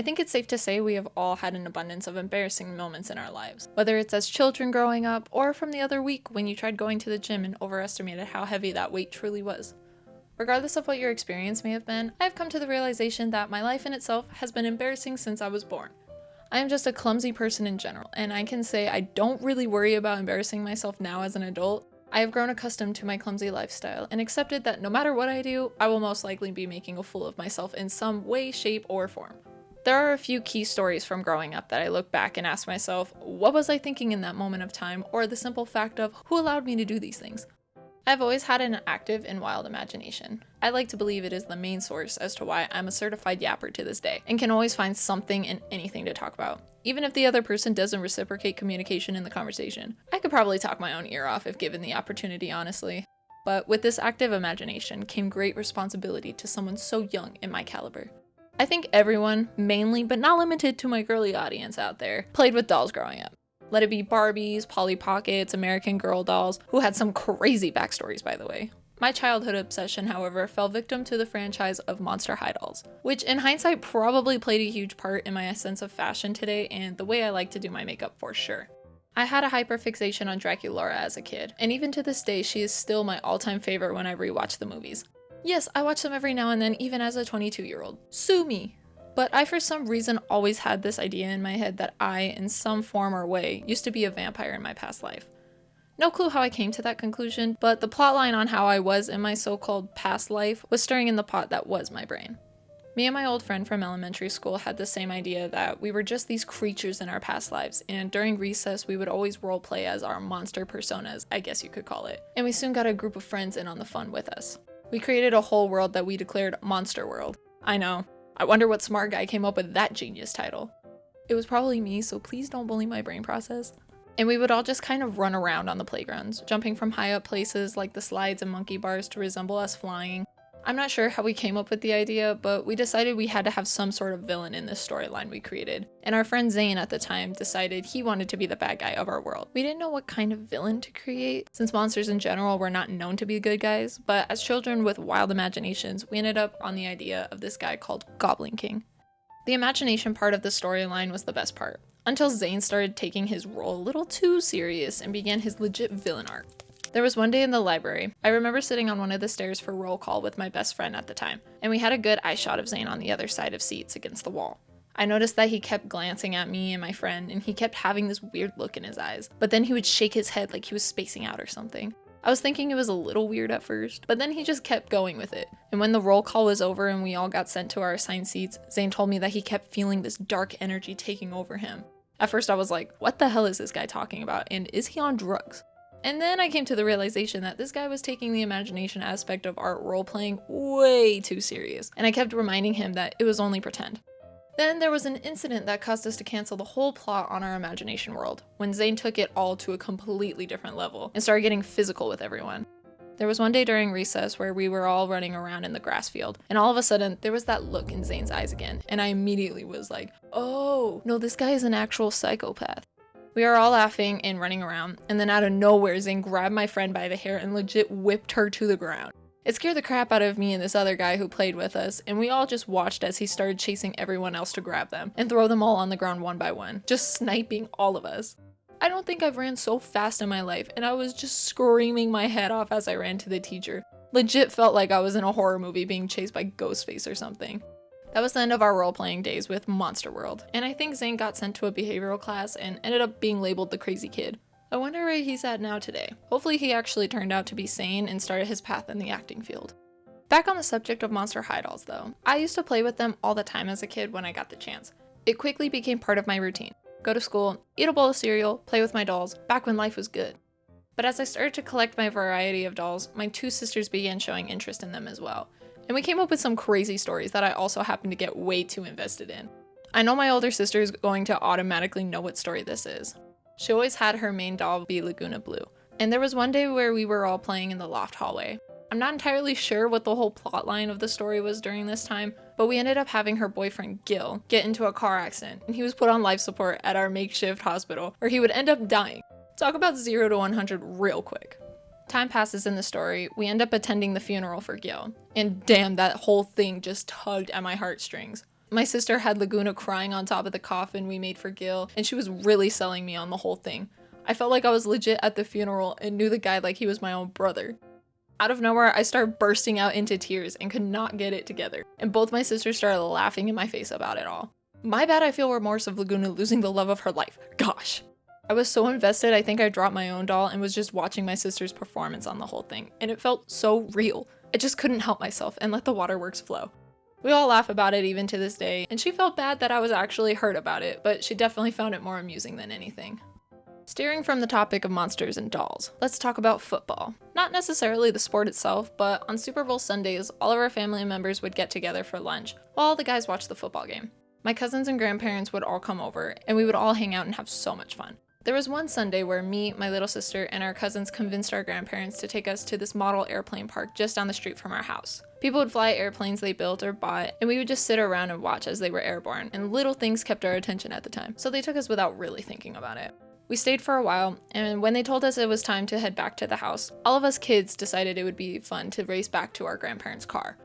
I think it's safe to say we have all had an abundance of embarrassing moments in our lives, whether it's as children growing up or from the other week when you tried going to the gym and overestimated how heavy that weight truly was. Regardless of what your experience may have been, I have come to the realization that my life in itself has been embarrassing since I was born. I am just a clumsy person in general, and I can say I don't really worry about embarrassing myself now as an adult. I have grown accustomed to my clumsy lifestyle and accepted that no matter what I do, I will most likely be making a fool of myself in some way, shape, or form. There are a few key stories from growing up that I look back and ask myself, what was I thinking in that moment of time, or the simple fact of who allowed me to do these things? I've always had an active and wild imagination. I like to believe it is the main source as to why I'm a certified yapper to this day, and can always find something and anything to talk about. Even if the other person doesn't reciprocate communication in the conversation. I could probably talk my own ear off if given the opportunity, honestly. But with this active imagination came great responsibility to someone so young in my caliber. I think everyone, mainly but not limited to my girly audience out there, played with dolls growing up. Let it be Barbies, Polly Pockets, American Girl dolls, who had some crazy backstories, by the way. My childhood obsession, however, fell victim to the franchise of Monster High dolls, which in hindsight probably played a huge part in my sense of fashion today and the way I like to do my makeup for sure. I had a hyperfixation on Draculaura as a kid, and even to this day she is still my all-time favorite when I rewatch the movies. Yes, I watch them every now and then, even as a 22-year-old. Sue me! But I for some reason always had this idea in my head that I, in some form or way, used to be a vampire in my past life. No clue how I came to that conclusion, but the plotline on how I was in my so-called past life was stirring in the pot that was my brain. Me and my old friend from elementary school had the same idea that we were just these creatures in our past lives, and during recess we would always roleplay as our monster personas, I guess you could call it. And we soon got a group of friends in on the fun with us. We created a whole world that we declared Monster World. I know. I wonder what smart guy came up with that genius title. It was probably me, so please don't bully my brain process. And we would all just kind of run around on the playgrounds, jumping from high up places like the slides and monkey bars to resemble us flying. I'm not sure how we came up with the idea, but we decided we had to have some sort of villain in this storyline we created. And our friend Zane at the time decided he wanted to be the bad guy of our world. We didn't know what kind of villain to create, since monsters in general were not known to be good guys, but as children with wild imaginations, we ended up on the idea of this guy called Goblin King. The imagination part of the storyline was the best part, until Zane started taking his role a little too serious and began his legit villain arc. There was one day in the library, I remember sitting on one of the stairs for roll call with my best friend at the time, and we had a good eye shot of Zane on the other side of seats against the wall. I noticed that he kept glancing at me and my friend, and he kept having this weird look in his eyes, but then he would shake his head like he was spacing out or something. I was thinking it was a little weird at first, but then he just kept going with it. And when the roll call was over and we all got sent to our assigned seats, Zane told me that he kept feeling this dark energy taking over him. At first I was like, what the hell is this guy talking about, and is he on drugs? And then I came to the realization that this guy was taking the imagination aspect of art role-playing way too serious, and I kept reminding him that it was only pretend. Then there was an incident that caused us to cancel the whole plot on our imagination world, when Zane took it all to a completely different level and started getting physical with everyone. There was one day during recess where we were all running around in the grass field, and all of a sudden there was that look in Zane's eyes again, and I immediately was like, oh, no, this guy is an actual psychopath. We are all laughing and running around, and then out of nowhere, Zane grabbed my friend by the hair and legit whipped her to the ground. It scared the crap out of me and this other guy who played with us, and we all just watched as he started chasing everyone else to grab them and throw them all on the ground one by one, just sniping all of us. I don't think I've ran so fast in my life, and I was just screaming my head off as I ran to the teacher. Legit felt like I was in a horror movie being chased by Ghostface or something. That was the end of our role-playing days with Monster World, and I think Zane got sent to a behavioral class and ended up being labeled the crazy kid. I wonder where he's at now today. Hopefully he actually turned out to be sane and started his path in the acting field. Back on the subject of Monster High dolls though, I used to play with them all the time as a kid when I got the chance. It quickly became part of my routine. Go to school, eat a bowl of cereal, play with my dolls, back when life was good. But as I started to collect my variety of dolls, my two sisters began showing interest in them as well. And we came up with some crazy stories that I also happened to get way too invested in. I know my older sister is going to automatically know what story this is. She always had her main doll be Laguna Blue. And there was one day where we were all playing in the loft hallway. I'm not entirely sure what the whole plot line of the story was during this time, but we ended up having her boyfriend Gil get into a car accident, and he was put on life support at our makeshift hospital, where he would end up dying. Talk about 0 to 100 real quick. Time passes in the story, we end up attending the funeral for Gil, and damn, that whole thing just tugged at my heartstrings. My sister had Laguna crying on top of the coffin we made for Gil, and she was really selling me on the whole thing. I felt like I was legit at the funeral and knew the guy like he was my own brother. Out of nowhere, I started bursting out into tears and could not get it together, and both my sisters started laughing in my face about it all. My bad I feel remorse of Laguna losing the love of her life. Gosh. I was so invested, I think I dropped my own doll and was just watching my sister's performance on the whole thing, and it felt so real. I just couldn't help myself and let the waterworks flow. We all laugh about it even to this day, and she felt bad that I was actually hurt about it, but she definitely found it more amusing than anything. Steering from the topic of monsters and dolls, let's talk about football. Not necessarily the sport itself, but on Super Bowl Sundays, all of our family members would get together for lunch, while the guys watched the football game. My cousins and grandparents would all come over, and we would all hang out and have so much fun. There was one Sunday where me, my little sister, and our cousins convinced our grandparents to take us to this model airplane park just down the street from our house. People would fly airplanes they built or bought, and we would just sit around and watch as they were airborne, and little things kept our attention at the time, so they took us without really thinking about it. We stayed for a while, and when they told us it was time to head back to the house, all of us kids decided it would be fun to race back to our grandparents' car.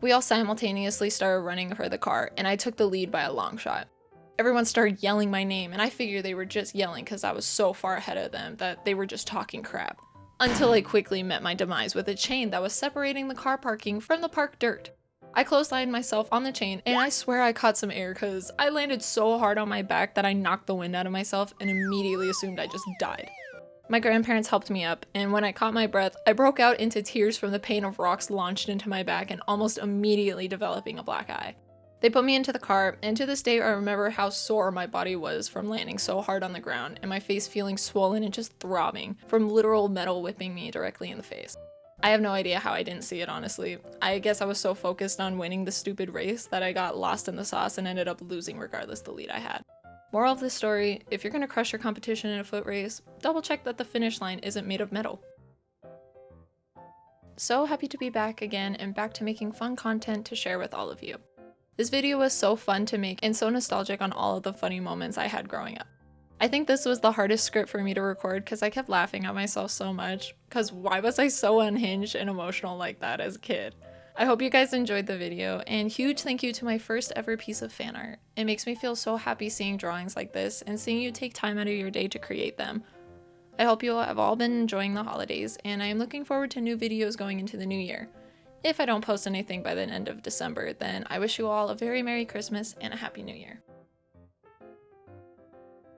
We all simultaneously started running for the car, and I took the lead by a long shot. Everyone started yelling my name, and I figured they were just yelling because I was so far ahead of them that they were just talking crap. Until I quickly met my demise with a chain that was separating the car parking from the park dirt. I clotheslined myself on the chain, and I swear I caught some air because I landed so hard on my back that I knocked the wind out of myself and immediately assumed I just died. My grandparents helped me up, and when I caught my breath, I broke out into tears from the pain of rocks launched into my back and almost immediately developing a black eye. They put me into the car, and to this day I remember how sore my body was from landing so hard on the ground and my face feeling swollen and just throbbing from literal metal whipping me directly in the face. I have no idea how I didn't see it, honestly. I guess I was so focused on winning the stupid race that I got lost in the sauce and ended up losing regardless the lead I had. Moral of this story, if you're gonna crush your competition in a foot race, double check that the finish line isn't made of metal. So happy to be back again and back to making fun content to share with all of you. This video was so fun to make and so nostalgic on all of the funny moments I had growing up. I think this was the hardest script for me to record because I kept laughing at myself so much, because why was I so unhinged and emotional like that as a kid? I hope you guys enjoyed the video, and huge thank you to my first ever piece of fan art. It makes me feel so happy seeing drawings like this and seeing you take time out of your day to create them. I hope you have all been enjoying the holidays, and I am looking forward to new videos going into the new year. If I don't post anything by the end of December, then I wish you all a very Merry Christmas and a Happy New Year.